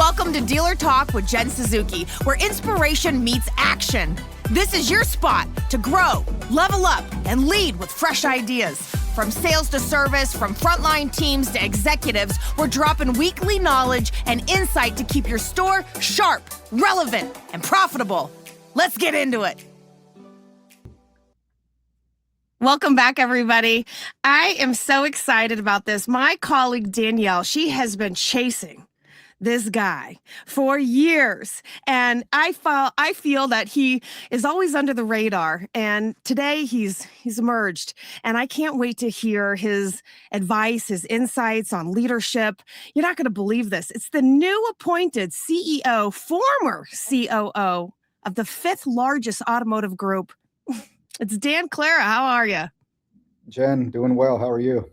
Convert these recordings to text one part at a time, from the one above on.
Welcome to Dealer Talk with Jen Suzuki, where inspiration meets action. This is your spot to grow, level up, and lead with fresh ideas. From sales to service, from frontline teams to executives, we're dropping weekly knowledge and insight to keep your store sharp, relevant, and profitable. Let's get into it. Welcome back, everybody. I am so excited about this. My colleague Danielle, she has been chasing this guy for years, and I feel that he is always under the radar, and today he's emerged, and I can't wait to hear his advice, his insights on leadership. You're not going to believe this. It's the new appointed CEO, former COO of the fifth largest automotive group. It's Dan Clara. How are you? Jen, doing well. How are you?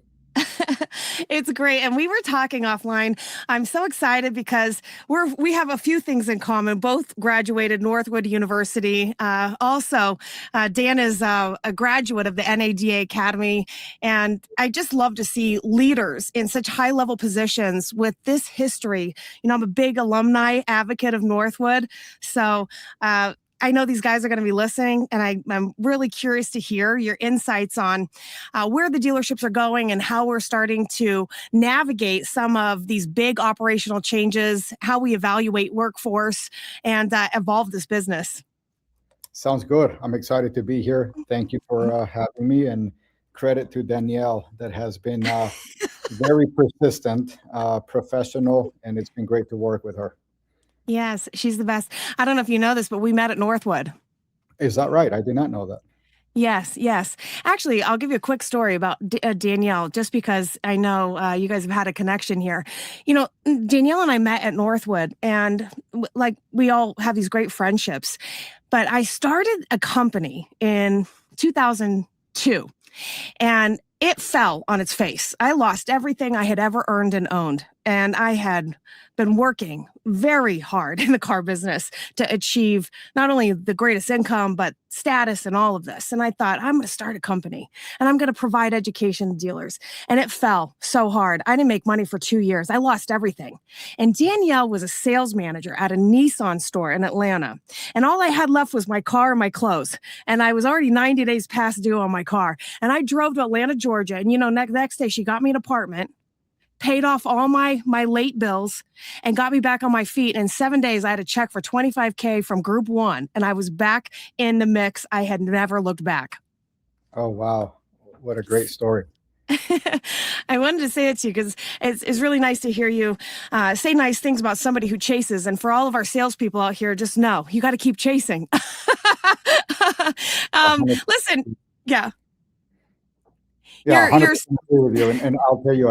It's great. And we were talking offline. I'm so excited because we have a few things in common. Both graduated Northwood University. Also, Dan is a graduate of the NADA Academy. And I just love to see leaders in such high-level positions with this history. You know, I'm a big alumni advocate of Northwood. So I know these guys are going to be listening, and I'm really curious to hear your insights on where the dealerships are going and how we're starting to navigate some of these big operational changes, how we evaluate workforce, and evolve this business. Sounds good. I'm excited to be here. Thank you for having me, and credit to Danielle that has been very persistent, professional, and it's been great to work with her. Yes, she's the best. I don't know if you know this, but we met at Northwood. Is that right? I did not know that. Yes. Actually, I'll give you a quick story about Danielle, just because I know you guys have had a connection here. You know, Danielle and I met at Northwood, and like we all have these great friendships. But I started a company in 2002, and it fell on its face. I lost everything I had ever earned and owned, and I had been working very hard in the car business to achieve not only the greatest income, but status and all of this. And I thought, I'm going to start a company and I'm going to provide education to dealers. And it fell so hard. I didn't make money for 2 years. I lost everything. And Danielle was a sales manager at a Nissan store in Atlanta. And all I had left was my car and my clothes. And I was already 90 days past due on my car. And I drove to Atlanta, Georgia. And, you know, next day she got me an apartment, paid off all my late bills, and got me back on my feet. In 7 days, I had a check for $25K from Group 1, and I was back in the mix. I had never looked back. Oh, wow. What a great story. I wanted to say it to you because it's really nice to hear you say nice things about somebody who chases. And for all of our salespeople out here, just know you got to keep chasing. Listen, yeah. Yeah, 100% agree with you. And I'll tell you,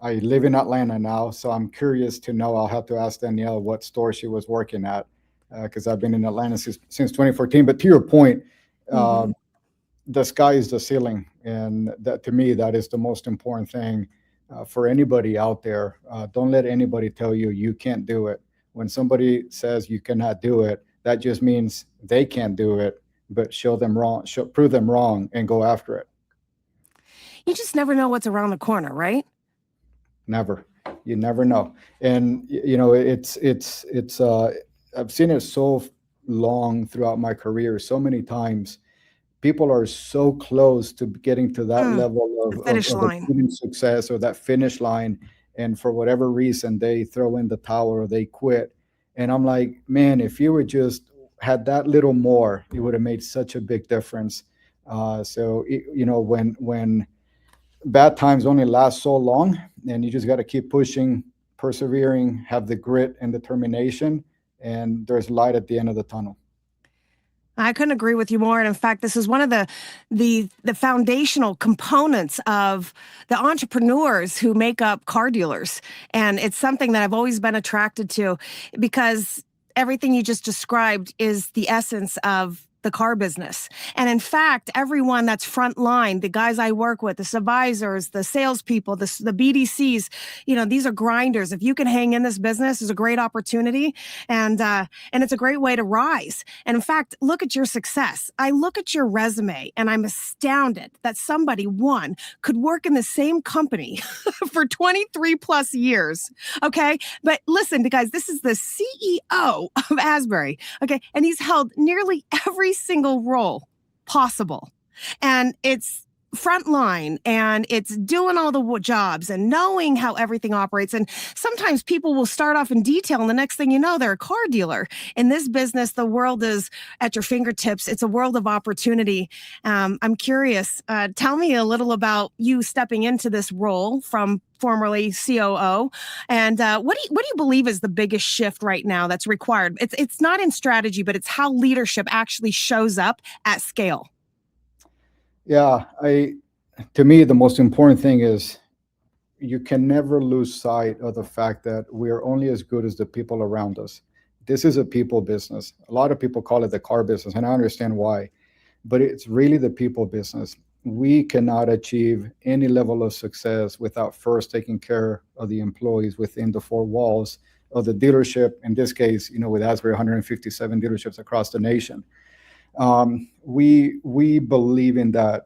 I live in Atlanta now, so I'm curious to know. I'll have to ask Danielle what store she was working at, because I've been in Atlanta since 2014. But to your point, the sky is the ceiling. And that, to me, that is the most important thing for anybody out there. Don't let anybody tell you you can't do it. When somebody says you cannot do it, that just means they can't do it, but prove them wrong and go after it. You just never know what's around the corner, right? Never. You never know. And, you know, it's I've seen it so long throughout my career, so many times. People are so close to getting to that level of achieving success or that finish line. And for whatever reason, they throw in the towel or they quit. And I'm like, man, if you would just had that little more, it would have made such a big difference. You know, when bad times only last so long, and you just got to keep pushing, persevering, have the grit and determination, and there's light at the end of the tunnel. I couldn't agree with you more. And in fact, this is one of the foundational components of the entrepreneurs who make up car dealers. And it's something that I've always been attracted to, because everything you just described is the essence of the car business. And in fact, everyone that's frontline, the guys I work with, the supervisors, the salespeople, the BDCs, these are grinders. If you can hang in this business, it's a great opportunity, and it's a great way to rise. And in fact, look at your success. I look at your resume, and I'm astounded that somebody, one, could work in the same company for 23 plus years. Okay, but listen, guys, this is the CEO of Asbury. Okay, and he's held nearly every single role possible. And it's frontline, and it's doing all the jobs and knowing how everything operates. And sometimes people will start off in detail, and the next thing you know, they're a car dealer. In this business, the world is at your fingertips. It's a world of opportunity. I'm curious, tell me a little about you stepping into this role from formerly COO, and what do you believe is the biggest shift right now that's required? It's not in strategy, but it's how leadership actually shows up at scale. Yeah, to me, the most important thing is you can never lose sight of the fact that we are only as good as the people around us. This is a people business. A lot of people call it the car business, and I understand why, but it's really the people business. We cannot achieve any level of success without first taking care of the employees within the four walls of the dealership. In this case, with Asbury, 157 dealerships across the nation. We believe in that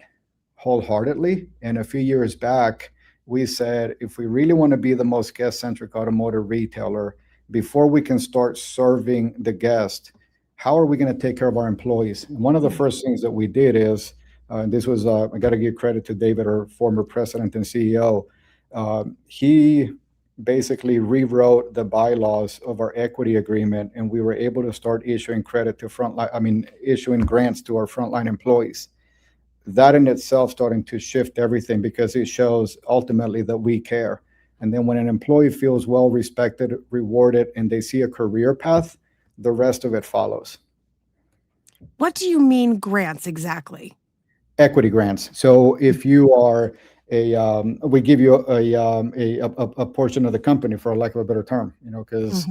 wholeheartedly. And a few years back, we said, if we really want to be the most guest-centric automotive retailer, before we can start serving the guest, how are we going to take care of our employees? And one of the first things that we did is, and this was, I got to give credit to David, our former president and CEO. He basically rewrote the bylaws of our equity agreement, and we were able to start issuing credit to issuing grants to our frontline employees. That in itself starting to shift everything, because it shows ultimately that we care. And then when an employee feels well respected, rewarded, and they see a career path, the rest of it follows. What do you mean grants exactly? Equity grants. So if you are we give you a portion of the company, for lack of a better term, because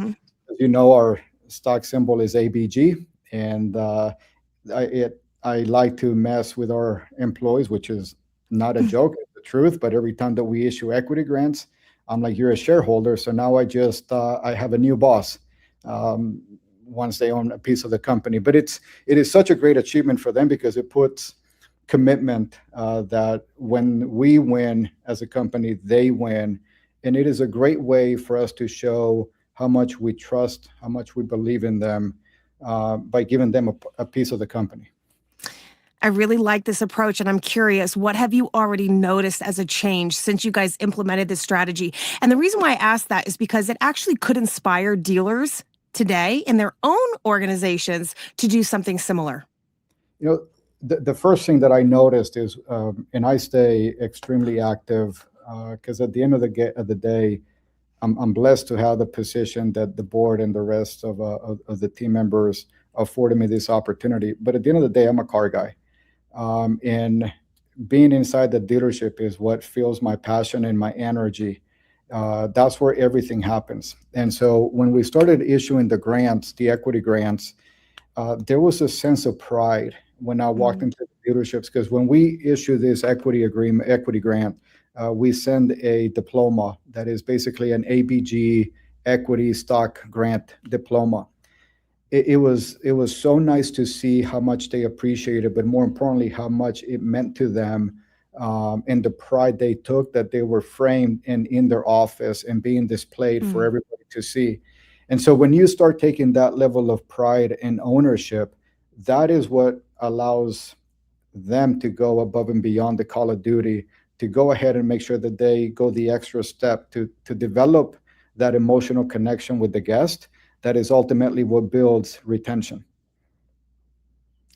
our stock symbol is ABG, and I like to mess with our employees, which is not a joke, it's the truth. But every time that we issue equity grants, I'm like, you're a shareholder, so now I have a new boss once they own a piece of the company. But it is such a great achievement for them, because it puts commitment that when we win as a company, they win. And it is a great way for us to show how much we trust, how much we believe in them, by giving them a piece of the company. I really like this approach, and I'm curious, what have you already noticed as a change since you guys implemented this strategy? And the reason why I ask that is because it actually could inspire dealers today in their own organizations to do something similar. The first thing that I noticed is, and I stay extremely active, because at the end of the day, I'm blessed to have the position that the board and the rest of the team members afforded me this opportunity. But at the end of the day, I'm a car guy. And being inside the dealership is what fuels my passion and my energy. That's where everything happens. And so when we started issuing the equity grants, there was a sense of pride when I walked into the dealerships, because when we issue this equity grant, we send a diploma that is basically an ABG equity stock grant diploma. It was so nice to see how much they appreciated, but more importantly, how much it meant to them, and the pride they took, that they were framed in their office and being displayed for everybody to see. And so when you start taking that level of pride and ownership, that is what allows them to go above and beyond the call of duty, to go ahead and make sure that they go the extra step to develop that emotional connection with the guest. That is ultimately what builds retention.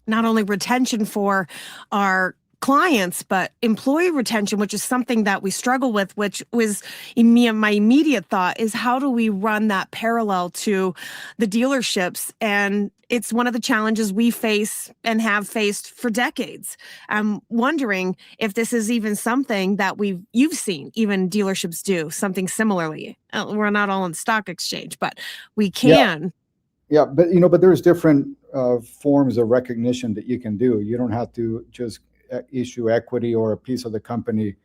Not only retention for our clients, but employee retention, which is something that we struggle with, which was my immediate thought is, how do we run that parallel to the dealerships? And it's one of the challenges we face and have faced for decades. I'm wondering if this is even something that you've seen even dealerships do something similarly. We're not all on the stock exchange, but we can. Yeah, but there's different forms of recognition that you can do. You don't have to just issue equity or a piece of the company.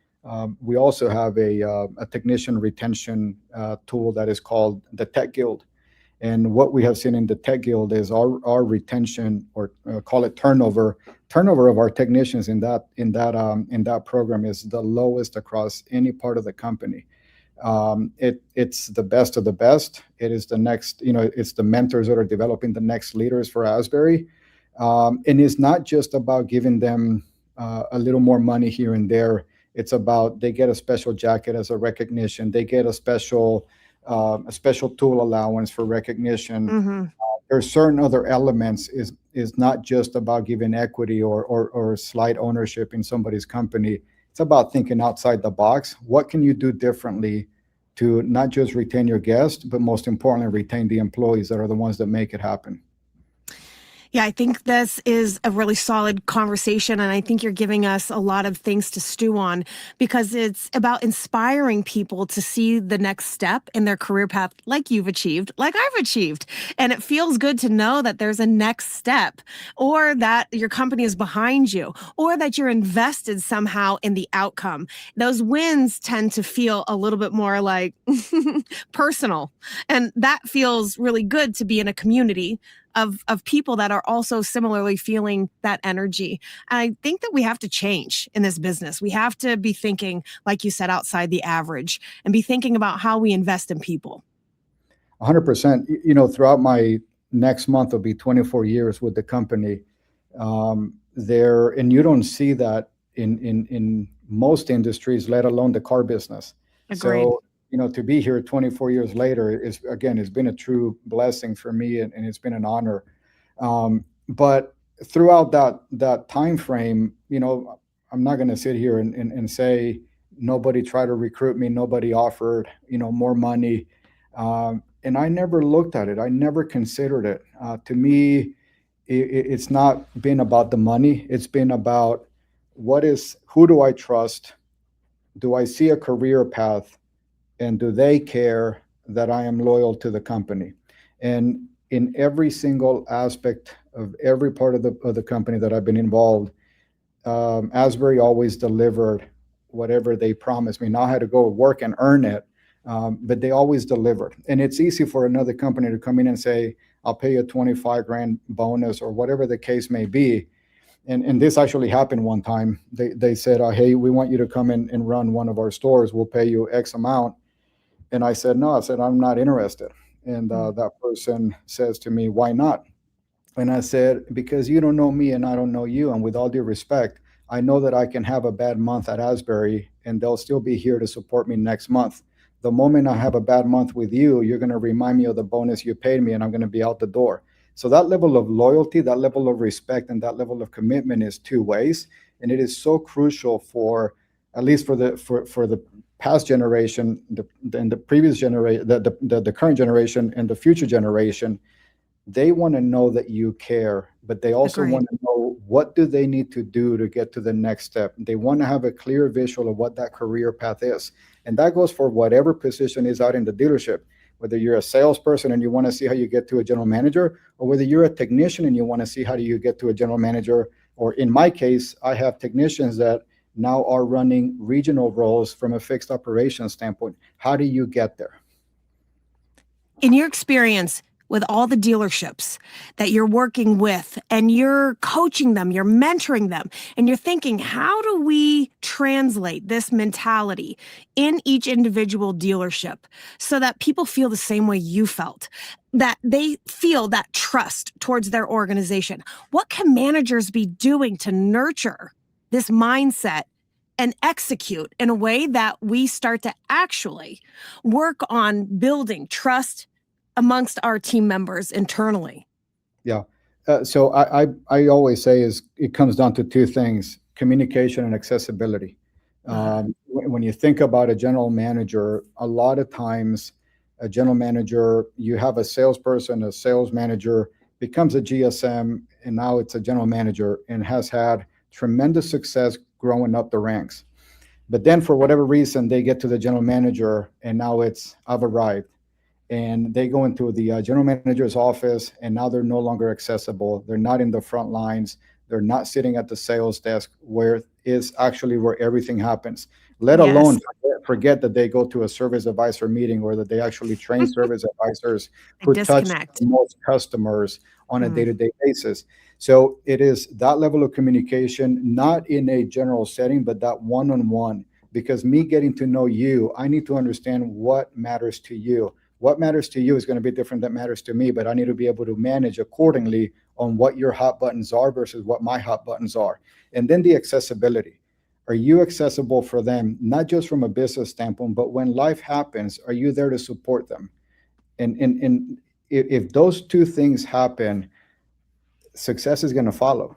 We also have a technician retention tool that is called the Tech Guild. And what we have seen in the Tech Guild is our retention, or call it turnover of our technicians in that program is the lowest across any part of the company. It's the best of the best. It is the next, it's the mentors that are developing the next leaders for Asbury. And it's not just about giving them a little more money here and there. It's about they get a special jacket as a recognition. They get a special tool allowance for recognition. Mm-hmm. There's certain other elements. Is not just about giving equity or slight ownership in somebody's company. It's about thinking outside the box. What can you do differently to not just retain your guests, but most importantly, retain the employees that are the ones that make it happen? Yeah, I think this is a really solid conversation, and I think you're giving us a lot of things to stew on, because it's about inspiring people to see the next step in their career path like you've achieved, like I've achieved. And it feels good to know that there's a next step, or that your company is behind you, or that you're invested somehow in the outcome. Those wins tend to feel a little bit more like personal, and that feels really good to be in a community of people that are also similarly feeling that energy. And I think that we have to change in this business. We have to be thinking, like you said, outside the average, and be thinking about how we invest in people. 100%. Throughout my next month will be 24 years with the company. And you don't see that in most industries, let alone the car business. Agreed. So, to be here 24 years later it's been a true blessing for me, and it's been an honor. But throughout that time frame, I'm not going to sit here and say nobody tried to recruit me, nobody offered, more money. And I never looked at it. I never considered it. To me, it's not been about the money. It's been about who do I trust? Do I see a career path? And do they care that I am loyal to the company? And in every single aspect of every part of the company that I've been involved, Asbury always delivered whatever they promised me. Now I had to go work and earn it, but they always delivered. And it's easy for another company to come in and say, I'll pay you a 25 grand bonus or whatever the case may be. And this actually happened one time. They said, hey, we want you to come in and run one of our stores. We'll pay you X amount. And I said, no, I'm not interested. And that person says to me, why not? And I said, because you don't know me and I don't know you. And with all due respect, I know that I can have a bad month at Asbury and they'll still be here to support me next month. The moment I have a bad month with you, you're going to remind me of the bonus you paid me and I'm going to be out the door. So that level of loyalty, that level of respect, and that level of commitment is two ways. And it is so crucial for, at least for the past generation, the previous generation, the current generation, and the future generation. They want to know that you care, but they also Agreed. want to know what do they need to do to get to the next step. They want to have a clear visual of what that career path is. And that goes for whatever position is out in the dealership, whether you're a salesperson and you want to see how you get to a general manager, or whether you're a technician and you want to see how do you get to a general manager. Or in my case, I have technicians that now are running regional roles from a fixed operations standpoint. How do you get there? In your experience with all the dealerships that you're working with, and you're coaching them, you're mentoring them, and you're thinking, how do we translate this mentality in each individual dealership so that people feel the same way you felt, that they feel that trust towards their organization? What can managers be doing to nurture this mindset and execute in a way that we start to actually work on building trust amongst our team members internally? Yeah. So I always say it comes down to two things: communication and accessibility. When you think about a general manager, a lot of times a general manager, you have a salesperson, a sales manager becomes a GSM, and now it's a general manager and has had tremendous success growing up the ranks. But then for whatever reason, they get to the general manager and now I've arrived. and they go into the general manager's office, and now they're no longer accessible. They're not in the front lines. They're not sitting at the sales desk where is actually where everything happens, let Yes, alone forget that they go to a service advisor meeting, or that they actually train service advisors a who touch disconnect. most customers on a Mm. day-to-day basis. So it is that level of communication, not in a general setting, but that one-on-one. Because me getting to know you, I need to understand what matters to you. What matters to you is going to be different than matters to me, but I need to be able to manage accordingly on what your hot buttons are versus what my hot buttons are. And then the accessibility. Are you accessible for them, not just from a business standpoint, but when life happens, are you there to support them? And if those two things happen, success is going to follow.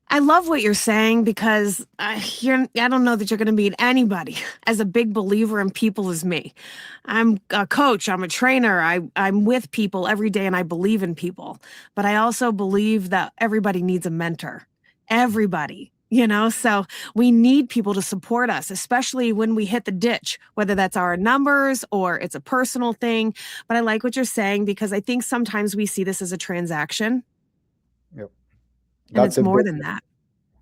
I love what you're saying because I don't know that you're going to meet anybody as a big believer in people as me. I'm a coach, I'm a trainer, I'm with people every day and I believe in people. But I also believe that everybody needs a mentor. Everybody. So we need people to support us, especially when we hit the ditch, whether that's our numbers or it's a personal thing. But I like what you're saying because I think sometimes we see this as a transaction Yep. and That's it's a more big, than that.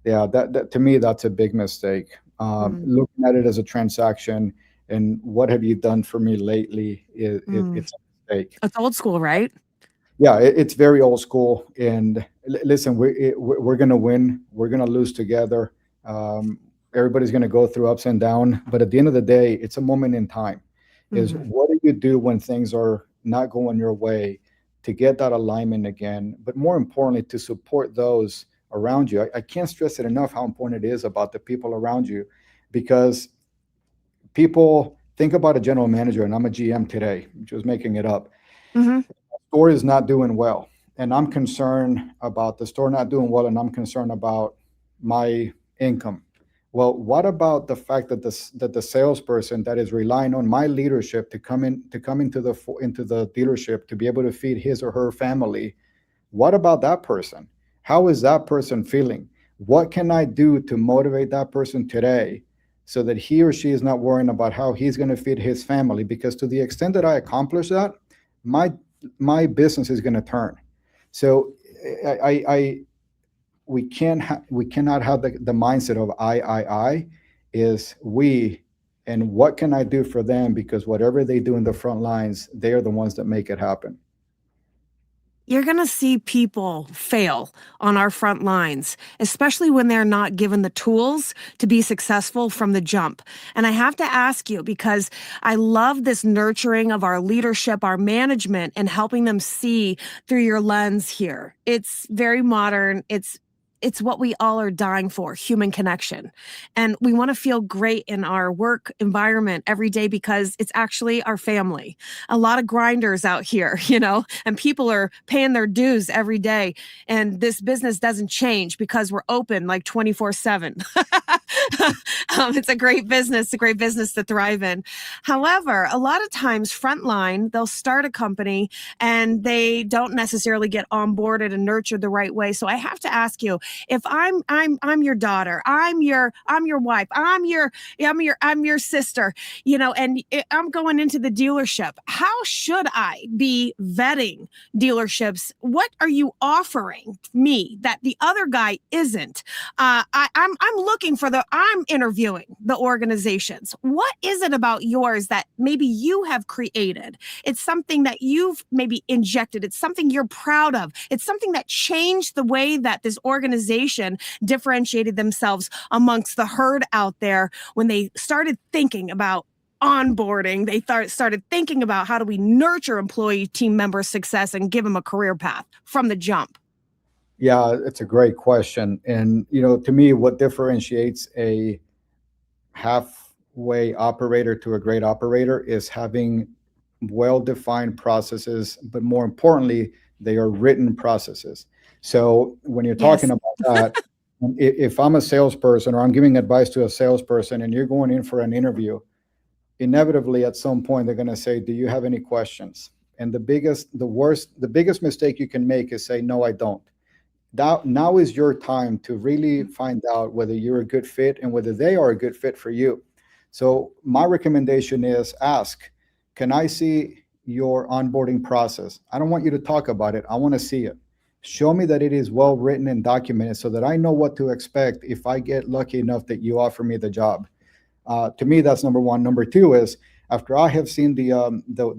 yeah, that to me, that's a big mistake. Mm, Looking at it as a transaction, and what have you done for me lately? mm. It's a mistake. It's old school, right? Yeah, it's very old school. And listen, we're going to win. We're going to lose together. Um, Everybody's going to go through ups and down. But at the end of the day, it's a moment in time. Is Mhm. what do you do when things are not going your way to get that alignment again? But more importantly, to support those around you. I can't stress it enough how important it is about the people around you, because people think about a general manager, and I'm a GM today, just making it up. Mhm. Store is not doing well, and I'm concerned about the store not doing well, and I'm concerned about my income. Well, what about the fact that the salesperson that is relying on my leadership to come into the dealership to be able to feed his or her family? What about that person? How is that person feeling? What can I do to motivate that person today so that he or she is not worrying about how he's going to feed his family? Because to the extent that I accomplish that, my my business is going to turn. So I we cannot have the mindset of I is we, and what can I do for them, because whatever they do in the front lines, they are the ones that make it happen. You're going to see people fail on our front lines, especially when they're not given the tools to be successful from the jump. And I have to ask you because I love this nurturing of our leadership, our management, and helping them see through your lens here. It's very modern. It's what we all are dying for, human connection. And we want to feel great in our work environment every day because it's actually our family. A lot of grinders out here, and people are paying their dues every day. And this business doesn't change because we're open like 24/7. It's a great business to thrive in. However, a lot of times frontline, they'll start a company and they don't necessarily get onboarded and nurtured the right way. So I have to ask you, if I'm your daughter, I'm your wife, I'm your sister, and I'm going into the dealership. How should I be vetting dealerships? What are you offering me that the other guy isn't? I'm interviewing the organizations. What is it about yours that maybe you have created? It's something that you've maybe injected. It's something you're proud of. It's something that changed the way that this organization differentiated themselves amongst the herd out there when they started thinking about onboarding. They started thinking about how do we nurture employee team member success and give them a career path from the jump. Yeah, it's a great question. And to me, what differentiates a halfway operator to a great operator is having well-defined processes, but more importantly, they are written processes. So when you're talking Yes. about that, if I'm a salesperson or I'm giving advice to a salesperson and you're going in for an interview, inevitably at some point they're going to say, do you have any questions? And the biggest mistake you can make is say, no, I don't. Now is your time to really find out whether you're a good fit and whether they are a good fit for you. So my recommendation is ask, can I see your onboarding process? I don't want you to talk about it. I want to see it. Show me that it is well written and documented so that I know what to expect if I get lucky enough that you offer me the job. To me, that's number one. Number two is after I have seen the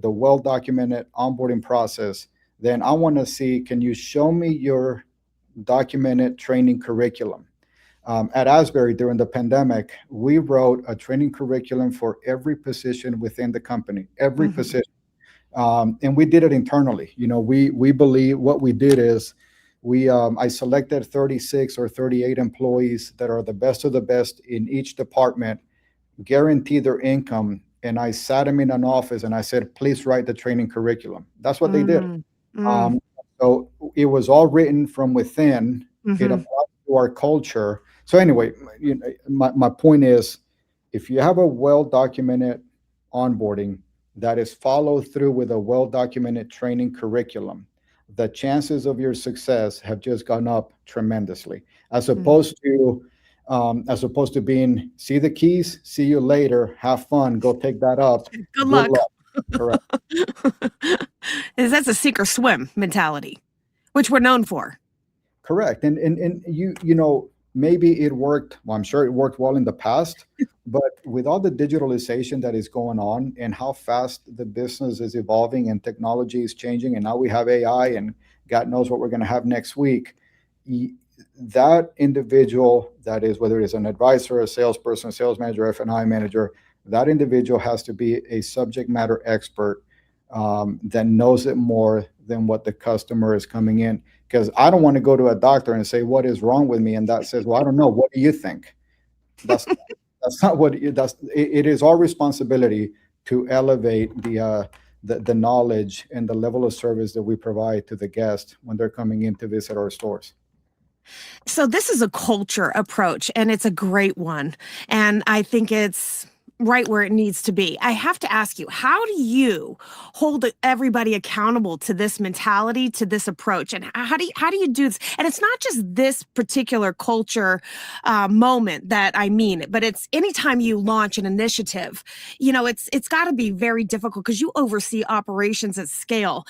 well documented onboarding process, then I want to see, can you show me your documented training curriculum? At Asbury during the pandemic, we wrote a training curriculum for every position within the company, every Mhm. position, and we did it internally. We believe what we did is I selected 36 or 38 employees that are the best of the best in each department, guaranteed their income, and I sat them in an office and I said, please write the training curriculum. That's what they did. Mm, mm, Um, so it was all written from within. It mhm. applies to our culture. So anyway, my point is, if you have a well documented onboarding that is followed through with a well documented training curriculum, the chances of your success have just gone up tremendously, as Mm. opposed to being, see the keys, see you later, have fun, go pick that up, Good good luck. luck. Correct. That's a sink or swim mentality, which we're known for. Correct. And maybe it worked. Well, I'm sure it worked well in the past, but with all the digitalization that is going on and how fast the business is evolving and technology is changing, and now we have AI and God knows what we're going to have next week. That individual, that is, whether it's an advisor, a salesperson, sales manager, F&I manager, that individual has to be a subject matter expert, that knows it more than what the customer is coming in. Because I don't want to go to a doctor and say, what is wrong with me? And that says, well, I don't know. What do you think? That's that's not what it is our responsibility to elevate the knowledge and the level of service that we provide to the guest when they're coming in to visit our stores. So this is a culture approach, and it's a great one. And I think it's right where it needs to be. I have to ask you, how do you hold everybody accountable to this mentality, to this approach? And how do you do this? And it's not just this particular culture moment that I mean, but it's anytime you launch an initiative, it's got to be very difficult because you oversee operations at scale.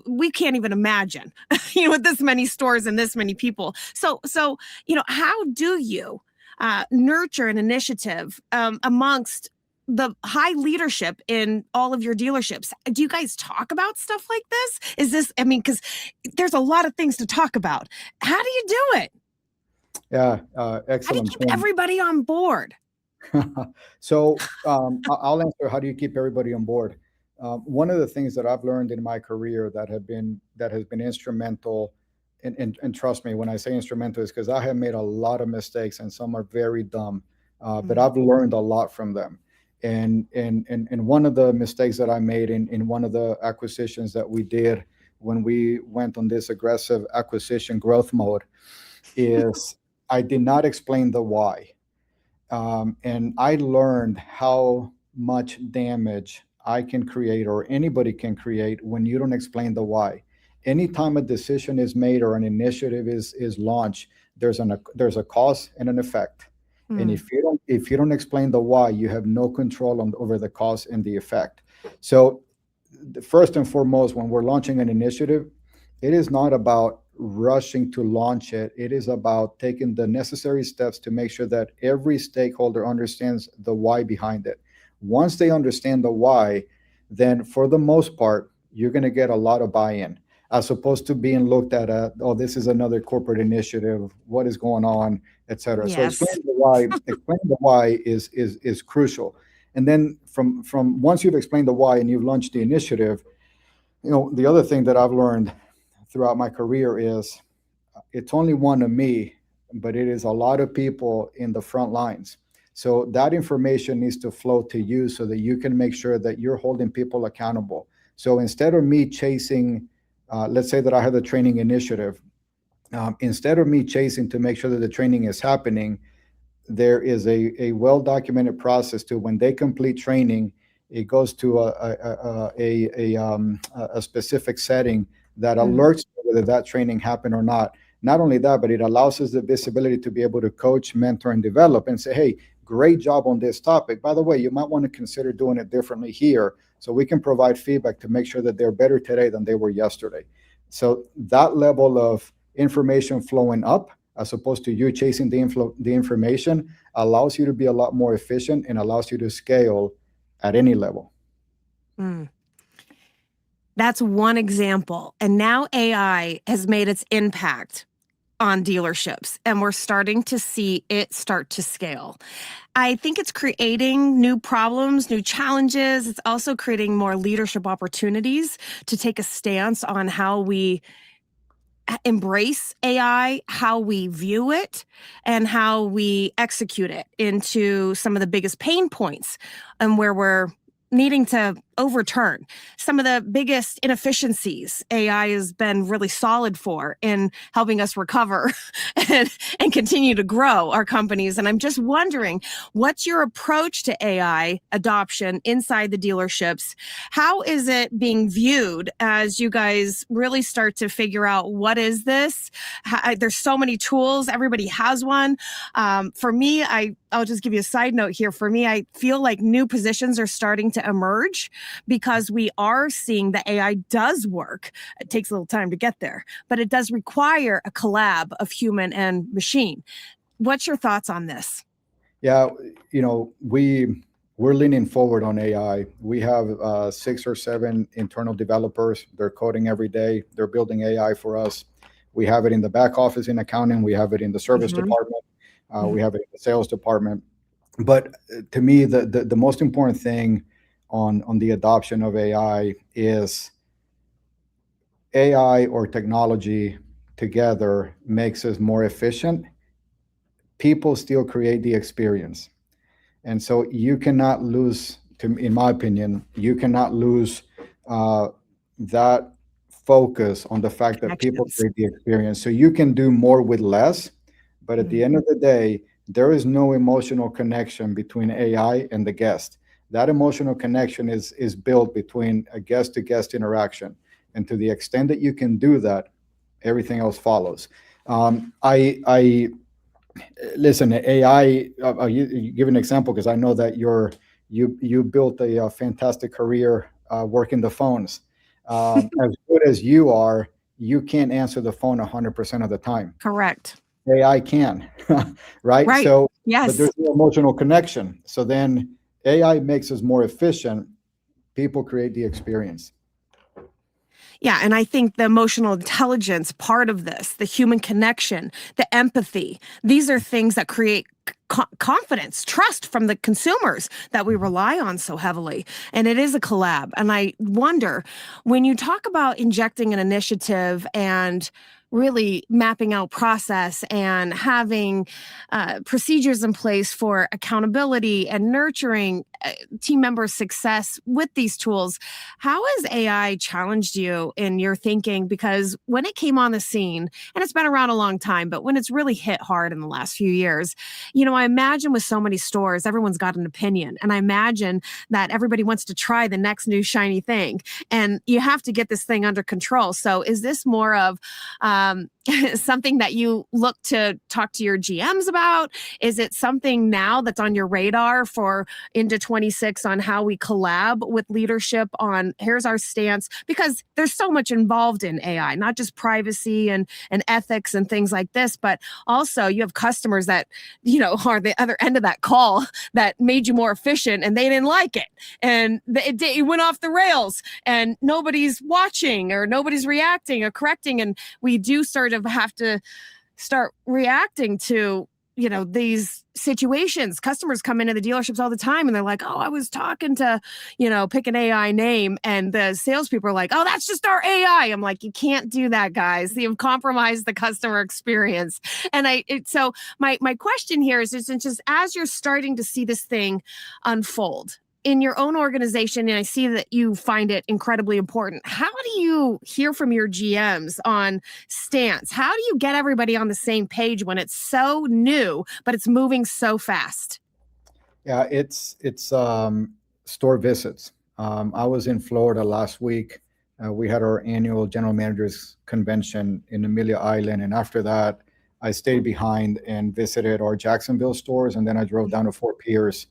We can't even imagine, with this many stores and this many people. So how do you nurture an initiative amongst the high leadership in all of your dealerships? Do you guys talk about stuff like this? Is this, I mean, because there's a lot of things to talk about. How do you do it? Yeah, How do you excellent keep point. everybody on board? So I'll answer, how do you keep everybody on board? One of the things that I've learned in my career that has been instrumental, and trust me when I say instrumental, is because I have made a lot of mistakes and some are very dumb, but Mm, I've learned a lot from them. And one of the mistakes that I made in one of the acquisitions that we did when we went on this aggressive acquisition growth mode is I did not explain the why. And I learned how much damage I can create or anybody can create when you don't explain the why. Anytime a decision is made or an initiative is launched, there's a cause and an effect. And mm, if you don't explain the why, you have no control over the cause and the effect. So first and foremost, when we're launching an initiative, it is not about rushing to launch it. It is about taking the necessary steps to make sure that every stakeholder understands the why behind it. Once they understand the why, then for the most part, you're going to get a lot of buy-in, as opposed to being looked at, oh, this is another corporate initiative. What is going on, et cetera. So yes. explaining the why is crucial. And then from once you've explained the why and you've launched the initiative, the other thing that I've learned throughout my career is it's only one of me, but it is a lot of people in the front lines. So that information needs to flow to you so that you can make sure that you're holding people accountable. So instead of me chasing, let's say that I have the training initiative, instead of me chasing to make sure that the training is happening, there is a well documented process to when they complete training, it goes to a specific setting that Mm, alerts whether that training happened or not. Not only that, but it allows us the visibility to be able to coach, mentor, and develop and say, hey, great job on this topic. By the way, you might want to consider doing it differently here, so we can provide feedback to make sure that they're better today than they were yesterday. So that level of information flowing up, as opposed to you chasing the information, allows you to be a lot more efficient and allows you to scale at any level. Mm. That's one example. And now AI has made its impact on dealerships, and we're starting to see it start to scale. I think it's creating new problems, new challenges. It's also creating more leadership opportunities to take a stance on how we embrace AI, how we view it, and how we execute it into some of the biggest pain points and where we're needing to overturn some of the biggest inefficiencies. AI has been really solid for in helping us recover and continue to grow our companies. And I'm just wondering, what's your approach to AI adoption inside the dealerships? How is it being viewed as you guys really start to figure out what is this? There's so many tools. Everybody has one. For me, I'll just give you a side note here. For me, I feel like new positions are starting to emerge because we are seeing that AI does work. It takes a little time to get there, but it does require a collab of human and machine. What's your thoughts on this? Yeah, we're leaning forward on AI. We have 6 or 7 internal developers. They're coding every day. They're building AI for us. We have it in the back office in accounting. We have it in the service department. We have it in the sales department. But to me, the most important thing on the adoption of AI is AI or technology together makes us more efficient. People still create the experience. And so you cannot lose, in my opinion, you cannot lose that focus on the fact that people create the experience. So you can do more with less, but at the end of the day, there is no emotional connection between AI and the guest. That emotional connection is built between a guest-to-guest interaction. And to the extent that you can do that, everything else follows. I listen, AI, you give an example because I know that you built a fantastic career working the phones. As good as you are, you can't answer the phone 100% of the time. Correct. AI can, right? Right. So, yes. But there's no emotional connection. So then AI makes us more efficient. People create the experience. Yeah, and I think the emotional intelligence part of this, the human connection, the empathy, these are things that create confidence, trust from the consumers that we rely on so heavily. And it is a collab. And I wonder, when you talk about injecting an initiative and really mapping out process and having procedures in place for accountability and nurturing team member success with these tools, how has AI challenged you in your thinking? Because when it came on the scene, and it's been around a long time, but when it's really hit hard in the last few years, I imagine with so many stores, everyone's got an opinion. And I imagine that everybody wants to try the next new shiny thing. And you have to get this thing under control. So is this more of something that you look to talk to your GMs about? Is it something now that's on your radar for into 26 on how we collab with leadership on here's our stance? Because there's so much involved in AI, not just privacy and ethics and things like this, but also you have customers that, are the other end of that call that made you more efficient and they didn't like it. And it went off the rails and nobody's watching or nobody's reacting or correcting. And we do sort of have to start reacting to these situations. Customers come into the dealerships all the time and they're like, oh, I was talking to, pick an AI name. And the salespeople are like, oh, that's just our AI. I'm like, you can't do that, guys. You've compromised the customer experience. And so my question here is just as you're starting to see this thing unfold in your own organization, and I see that you find it incredibly important, how do you hear from your GMs on stance? How do you get everybody on the same page when it's so new, but it's moving so fast? Yeah, it's store visits. I was in Florida last week. We had our annual general managers convention in Amelia Island, and after that, I stayed behind and visited our Jacksonville stores, and then I drove down to Fort Pierce,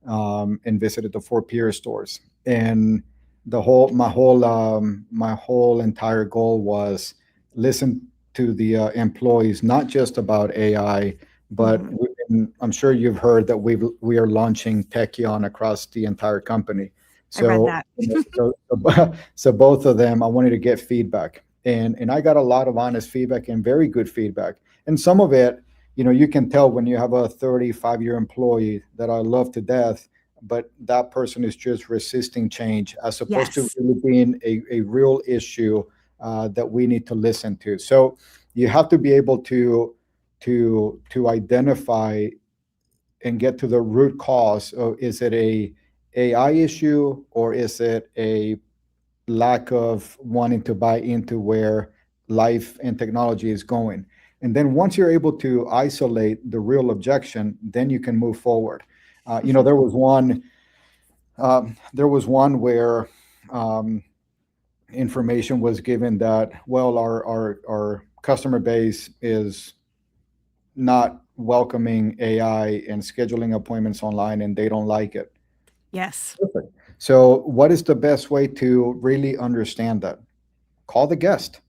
and visited the Fort Pierce stores. And my whole entire goal was listen to the employees, not just about AI, but Mhm. I'm sure you've heard that we are launching Techion across the entire company. I read So, that. so both of them, I wanted to get feedback, and I got a lot of honest feedback and very good feedback. And some of it, you can tell when you have a 35-year employee that I love to death, but that person is just resisting change as opposed to Yes. really being a real issue that we need to listen to. So you have to be able to identify and get to the root cause of, is it a AI issue, or is it a lack of wanting to buy into where life and technology is going? And then once you're able to isolate the real objection, then you can move forward. There was one where um, information was given that, well, our customer base is not welcoming AI and scheduling appointments online, and they don't like it. Yes. Perfect. So, what is the best way to really understand that? Call the guest.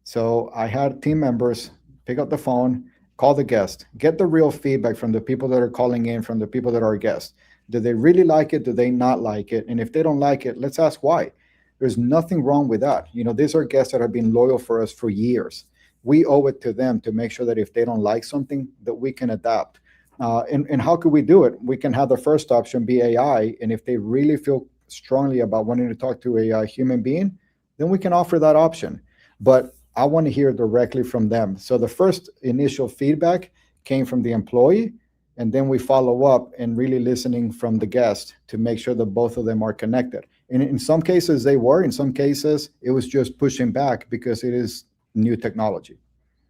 So, I had team members pick up the phone, call the guest, get the real feedback from the people that are calling in, from the people that are guests. Do they really like it? Do they not like it? And if they don't like it, let's ask why. There's nothing wrong with that. These are guests that have been loyal for us for years. We owe it to them to make sure that if they don't like something, that we can adapt. And how could we do it? We can have the first option be AI, and if they really feel strongly about wanting to talk to a human being, then we can offer that option. But I want to hear directly from them. So the first initial feedback came from the employee, and then we follow up and really listening from the guest to make sure that both of them are connected. And in some cases they were, in some cases it was just pushing back because it is new technology.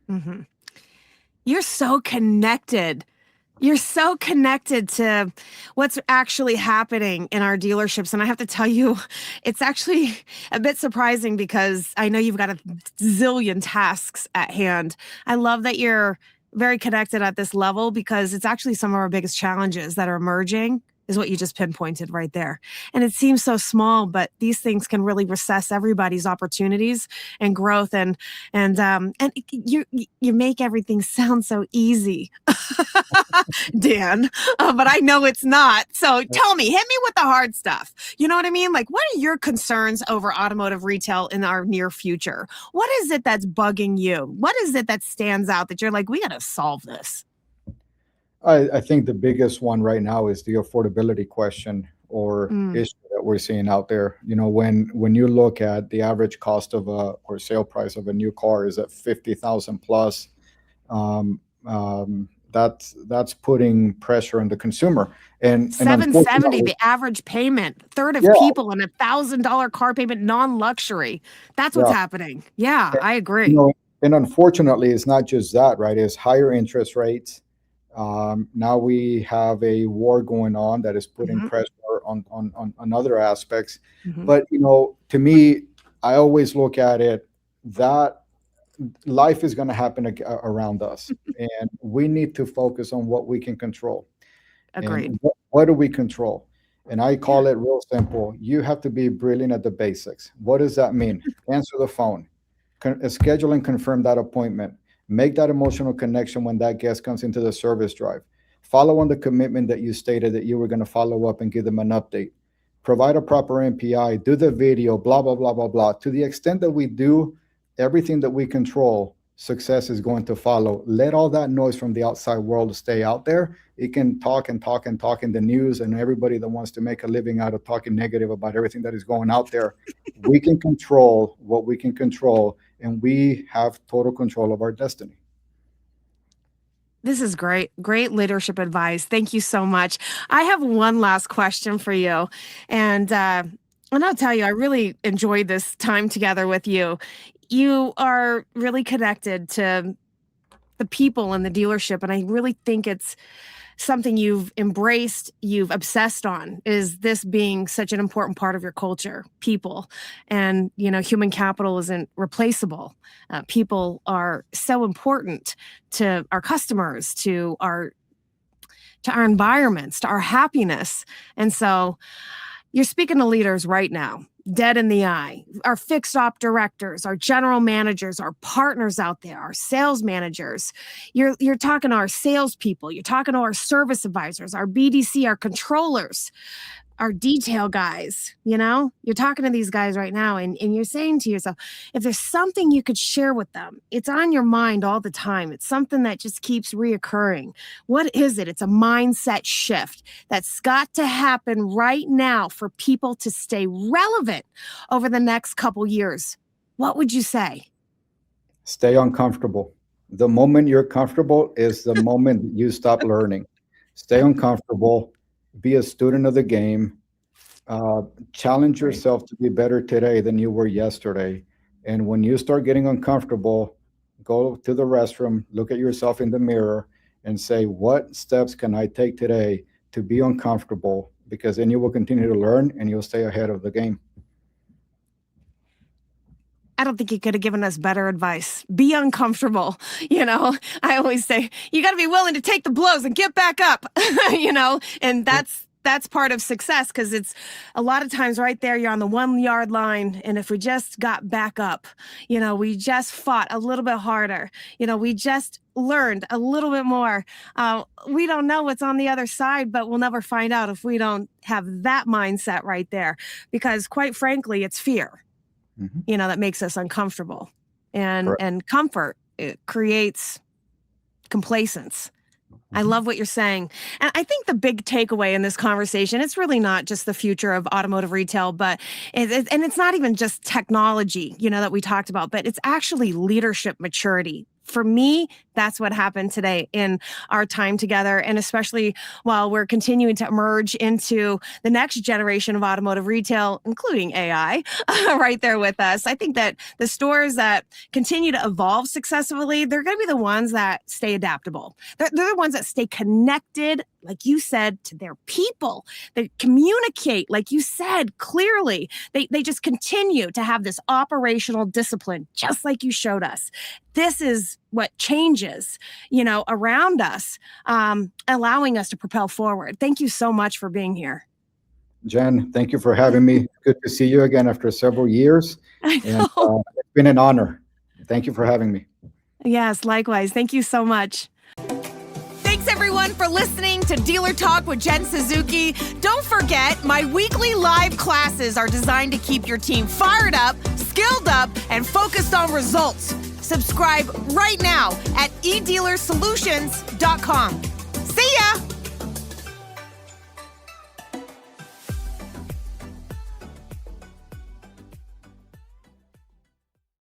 Mhm. You're so connected. You're so connected to what's actually happening in our dealerships. And I have to tell you, it's actually a bit surprising because I know you've got a zillion tasks at hand. I love that you're very connected at this level because it's actually some of our biggest challenges that are emerging is what you just pinpointed right there. And it seems so small, but these things can really recess everybody's opportunities and growth and you make everything sound so easy. Dan, but I know it's not. So tell me, hit me with the hard stuff. You know what I mean? Like, what are your concerns over automotive retail in our near future? What is it that's bugging you? What is it that stands out that you're like, we got to solve this? I think the biggest one right now is the affordability question or Mm, issue that we're seeing out there. When you look at the average cost of a or sale price of a new car is at 50,000 plus, um, that's putting pressure on the consumer. And 770, unfortunately, the average payment, third of yeah, people in $1,000 car payment, non-luxury. That's what's yeah. happening. Yeah, And, I you agree. know, and unfortunately, it's not just that, right? It's higher interest rates. Now we have a war going on that is putting Mhm, pressure on other aspects. mhm. But to me, I always look at it that life is going to happen around us, and we need to focus on what we can control. Agreed. And what do we control? And I Yeah. call it real simple. You have to be brilliant at the basics. What does that mean? Answer the phone, schedule and confirm that appointment, make that emotional connection when that guest comes into the service drive, follow on the commitment that you stated that you were going to follow up and give them an update, provide a proper MPI, do the video, blah, blah, blah, blah, blah. To the extent that we do everything that we control, success is going to follow. Let all that noise from the outside world stay out there. It can talk and talk and talk in the news, and everybody that wants to make a living out of talking negative about everything that is going out there. We can control what we can control, and we have total control of our destiny. This is great. Great leadership advice. Thank you so much. I have one last question for you. And I'll tell you, I really enjoyed this time together with you. You are really connected to the people in the dealership. And I really think it's something you've embraced, you've obsessed on, is this being such an important part of your culture, people. And, human capital isn't replaceable. People are so important to our customers, to our environments, to our happiness. And so you're speaking to leaders right now, dead in the eye, our fixed op directors, our general managers, our partners out there, our sales managers. You're talking to our salespeople. You're talking to our service advisors, our BDC, our controllers, our detail guys. You're talking to these guys right now, and you're saying to yourself, if there's something you could share with them, it's on your mind all the time. It's something that just keeps reoccurring. What is it? It's a mindset shift that's got to happen right now for people to stay relevant over the next couple years. What would you say? Stay uncomfortable. The moment you're comfortable is the moment you stop learning. Stay uncomfortable. Be a student of the game. Challenge yourself to be better today than you were yesterday. And when you start getting uncomfortable, go to the restroom, look at yourself in the mirror, and say, what steps can I take today to be uncomfortable? Because then you will continue to learn and you'll stay ahead of the game. I don't think you could have given us better advice. Be uncomfortable. I always say, you got to be willing to take the blows and get back up, and that's part of success, because it's a lot of times right there, you're on the 1 yard line. And if we just got back up, we just fought a little bit harder, we just learned a little bit more. We don't know what's on the other side, but we'll never find out if we don't have that mindset right there, because quite frankly, it's fear. That makes us uncomfortable, and comfort, it creates complacence. I love what you're saying. And I think the big takeaway in this conversation, it's really not just the future of automotive retail, but it's not even just technology, that we talked about, but it's actually leadership maturity. For me, that's what happened today in our time together. And especially while we're continuing to emerge into the next generation of automotive retail, including AI, right there with us. I think that the stores that continue to evolve successfully, they're going to be the ones that stay adaptable. They're the ones that stay connected, like you said, to their people. They communicate, like you said, clearly. They just continue to have this operational discipline, just like you showed us. This is what changes, around us, allowing us to propel forward. Thank you so much for being here. Jen, thank you for having me. Good to see you again after several years. And it's been an honor. Thank you for having me. Yes, likewise. Thank you so much. Thanks, everyone, for listening to Dealer Talk with Jen Suzuki. Don't forget, my weekly live classes are designed to keep your team fired up, skilled up, and focused on results. Subscribe right now at edealersolutions.com.